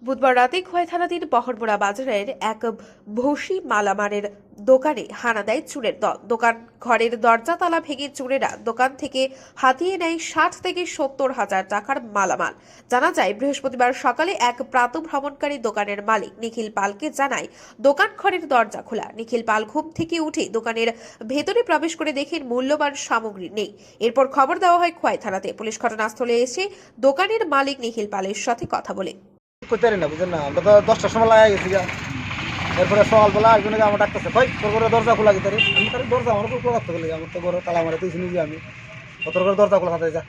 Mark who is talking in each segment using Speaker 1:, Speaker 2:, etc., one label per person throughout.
Speaker 1: বুধবার রাতে খোয়াই থানাধীন বহরমোড়া বাজারের এক ভসি মালামারের দোকানে হানা দেয় চোরের দল। দোকান ঘরের দরজা তালা ভেঙে চোরেরা দোকান থেকে হাতিয়ে নেয় 60 থেকে 70 হাজার টাকার মালামাল। জানা যায়, বৃহস্পতিবার সকালে এক প্রাতঃভ্রমণকারী দোকানের মালিক নিখিল পালকে জানায় দোকান ঘরের দরজা খোলা। নিখিল পাল ঘুম থেকে উঠে দোকানের ভেতরে প্রবেশ করে দেখেন মূল্যবান সামগ্রী নেই। এরপর খবর দেওয়া হয় খোয়াই থানাতে। পুলিশ ঘটনাস্থলে এসে দোকানের মালিক নিখিল পালের সাথে কথা বলে।
Speaker 2: করতে পারি না, বুঝলেন না, আমরা তো 10টার সময় লাগাই গেছি গা। এরপরে সকালবেলা একজনকে আমার ডাকতেছে, ভাই তোর ঘরে দরজা খোলা গেছে। আমি তার দরজা আমার খোলা রাখতে গেলে আমার তো ঘরে তালা মারে তুই নিজে আমি তোর ঘরে দরজা খোলা থাকে যা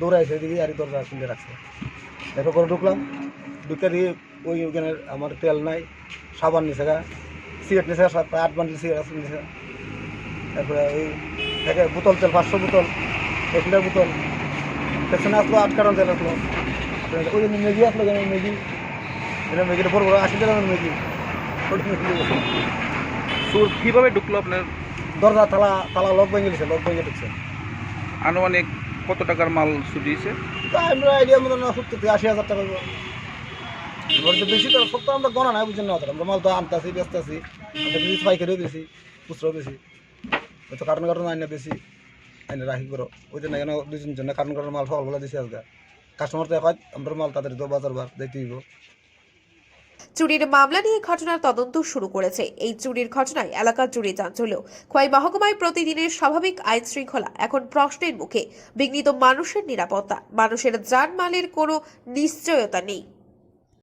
Speaker 2: দৌড়ে এসে দিকে আর দরজা খুলে রাখছে। এরপর করে ঢুকলাম, ঢুকে দিয়ে ওই ওখানে আমার তেল নাই, সাবান নিছে গা, সিগারেট নিছে, 7-8 বান্ডিল সিগারেট নিছে। তারপরে ওই থেকে বোতল তেল 500 বোতল, 1 লিটার বোতল, পেছনে আসলো 8 কার্টন তেল আসলো। ওই জন্য ম্যাগি আসলো, ম্যাগি এটা ম্যাগিটা বড় বড় 80 টাকার ম্যাগি।
Speaker 3: চোর কিভাবে ঢুকলো আপনার?
Speaker 2: দরজা তালা তালা লক ভেঙে গেছে, লক ভেঙে ঢুকছে।
Speaker 3: আনুমানিক কত টাকার মাল চুরি হয়েছে?
Speaker 2: তা আমরা আইডিয়া মতো না 70 থেকে 80 হাজার টাকা। বেশি তো সব তো আমরা গণা নাই, বুঝছেন না, আমরা মাল তো আনতেছি ব্যস্ত আছি, আমরা কিছু পাইকারিও বেশি, খুচরাও বেশি, হয়তো কার্টন কার্টন আইনা বেশি আইনে রাখি করো। ওই জন্য এখানে 2 জনের কার্টন কার্টন মাল সকালবেলা দিছি আজকে। কাস্টমার তো এখন আমরা মাল তাদের বাজার বার দেখতে দিব।
Speaker 1: চুরির মামলা নিয়ে ঘটনার তদন্ত শুরু করেছে। এই চুরির ঘটনায় এলাকা জুড়ে চাঞ্চল্য। খোয়াই মহকুমায় প্রতিদিনের স্বাভাবিক আইন শৃঙ্খলা এখন প্রশ্নের মুখে। বিঘ্নিত মানুষের নিরাপত্তা, মানুষের জানমালের কোনো নিশ্চয়তা নেই।